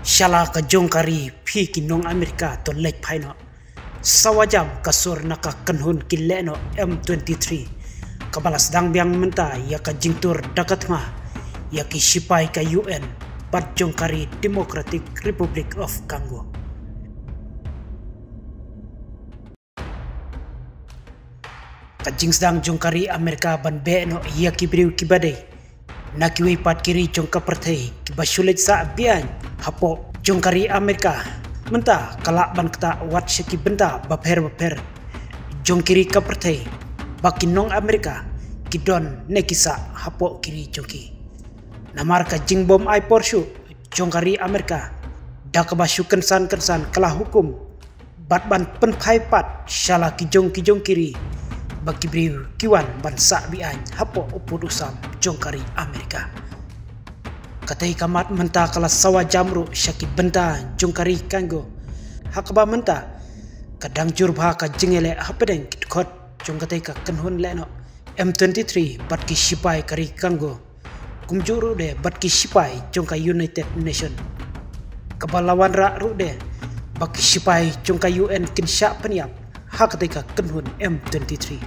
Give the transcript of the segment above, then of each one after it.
Shala ka jongkari phi kinong Amerika to lek phaino sawajam kasur naka kanhun kileno M23 kabalas dang biang menta ya ka jingtur dakat ma ya ki sipai ka UN pat jongkari Democratic Republic of Congo. Ka jingsdang jongkari Amerika ban be no ya ki briu ki badai nakiwi pat kiri jongka perthei ki basulit sa bian hapo jongkari Amerika menta kalak ban kata wat syaki benda baper jongkiri ka perthei bakinong Amerika kidon nekisa hapo kiri jongki namar ka jingbom ai porshu jongkari Amerika dak basukan san kalah hukum bat ban penpai pat shala ki jongkiri bagi briu kiwan ban sa bian hapo upud usam jongkari Amerika. Katai kamat menta kala sawa jamru syaki benda jongkari Congo. Hakaba menta kadang jurba ka jingele hapedeng kitkot jongkatai ka kenhun leno M23 bat ki sipai kari Congo. Kumjuru de bat ki sipai jongka United Nation. Kabalawan ra ru de bat ki sipai jongka UN kinsya peniap hakatai ka kenhun M23.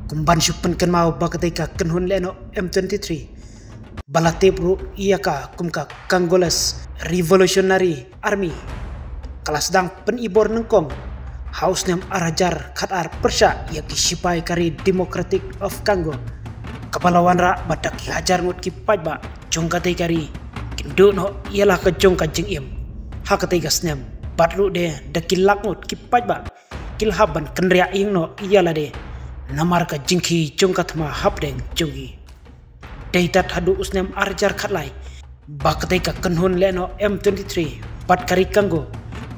Kumban syupen ken mau bakatai ka kenhun leno M23. Balatip ru iya ka kumka Congolese Revolutionary Army kelas dang penibor nengkong haus nem arajar khatar persya ya ki sipai kari Democratic of Congo kapalawan ra badak ki hajar ngut ki pajba jongkatai kari kindu no ialah ke jongka jing im hakatai gasnem batru de dakilak ngut ki pajba kilhaban kenria ing no ialah de namar ka jingki jongkat ma hapdeng jongi daitat hadu usnem arjar khatlai baktai ka kenhun leno M23 pat kari Congo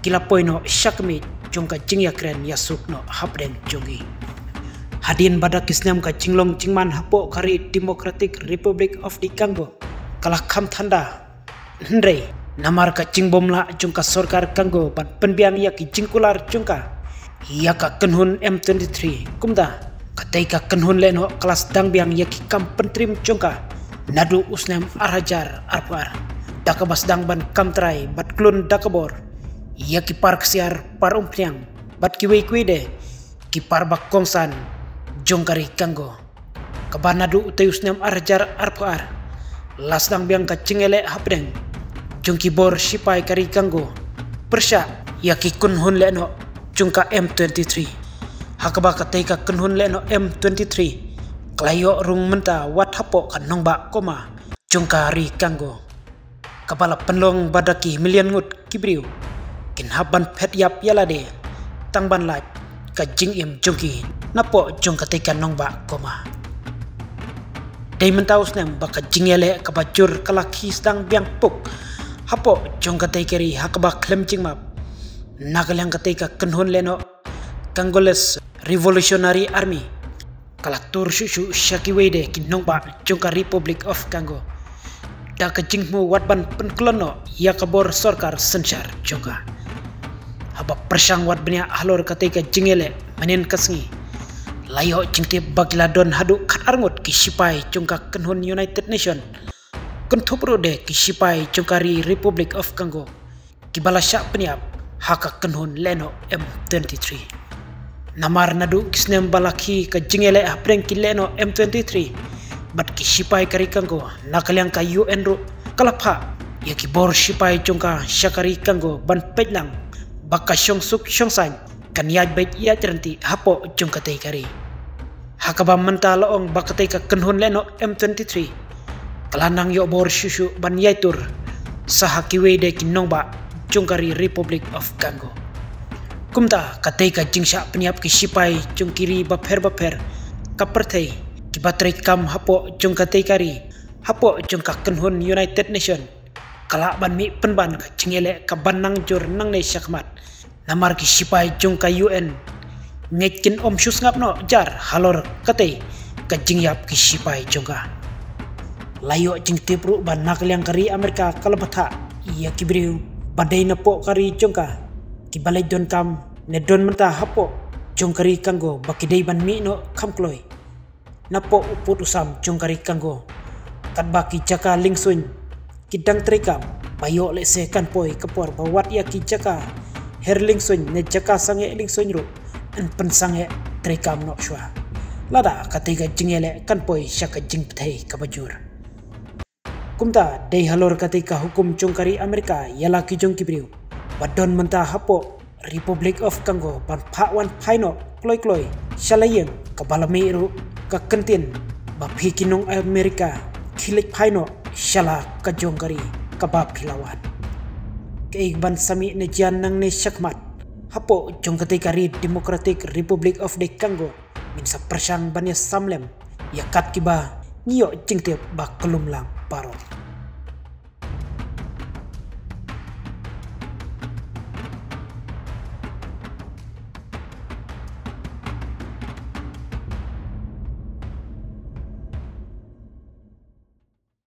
kila poino syakmi jongka jingya kren yasuk no hapdeng jongi hadin badak isnem ka jinglong jingman hapo kari Democratic Republic of the Congo kalah kham thanda hendrei namar ka jingbom la jongka sarkar Congo ban penbiang ya ki jingkular jongka ya ka kenhun M23 kumda katai ka kenhun leno kelas dang biang ya ki kam pentrim jongka nadu usnem arajar arpar dakabas dang ban kamtrai bat klun dakabor ya ki par ksiar par umpriang bat ki wei de ki par bak kongsan jongkari Congo kaban nadu utai usnem arajar arpar las dang biang ka cingele hapdeng jongki bor sipai kari Congo persya ya ki kenhun leno jongka M23 hakaba katai ka kenhun leno M23 klayo rung menta wat hapo kan nongba koma jongkari Congo kapala penlong badaki million ngut kibriu kin haban pet yap yalade tangban laj ka jing im jongki napo jongkatai ka nongba koma dai menta usnem baka jingele ka bajur kalaki sedang biang puk hapo jongkatai keri hakaba klem jingmap nagalang katai ka kenhun leno Congolese Revolutionary Army kala tur shushu syaki wede kinong ba jongka Republic of Congo da ka jingmu watban penklono ya kabor sarkar sensar jongka haba persang wat benya ahlor katai ka jingele manin kasngi layo jingte bagila don hadu khatarngot ki sipai jongka kenhun United Nation kenthupro de ki sipai jongkari Republic of Congo kibala syak peniap haka kenhun leno M23 namar nadu kisnem balaki ka jingele apreng kileno M23 bat ki sipai kari Congo nakalyang ka UN ru kalapha ya ki bor sipai jongka syakari Congo ban pejlang baka syongsuk syongsan kan yaj bait ya terenti hapo jongkatai kari hakaba menta loong bakatai ka kenhun leno M23 kalanang yo bor syushu ban yaitur sahakiwe de kinongba jongkari Republic of Congo kumta katai ka jingsha peniap ki sipai jongkiri baper kaperthei ki batrai kam hapo jongkatai kari hapo jongka kenhun United Nation kala ban mi penban ka jingele ka banang jur nang nei syakmat namar ki sipai jongka UN ngekin om syus ngapno jar halor katai ka jingyap ki sipai jongka layo jingte pru ban nakliang kari Amerika kalapatha iya kibriu badai napo kari jongka ki balai don kam ne don menta hapo jongkari Congo baki dei ban mi no kamkloi napo uput usam jongkari Congo kat baki jaka lingsun kidang trikam Bayok le se kan poi kapor bawat ya ki jaka herling sun ne jaka sange ling sun ru an pen sange trekam no shwa lada katiga jingele kan poi syaka jing pthei kabajur kumta dei halor katika hukum jongkari Amerika yala ki jong kibriu wadon menta hapo Republic of Congo ban phakwan phaino kloi shalayeng kabalami ru ka kentin ba phikinong Amerika khilik phaino shala ka jongkari kabab hilawan keigban sami ne jan nang ne syakmat hapo jongkati kari Democratic Republic of the Congo min sa persang banya samlem yakat kiba ngiyo jingtep ba kelumlang parot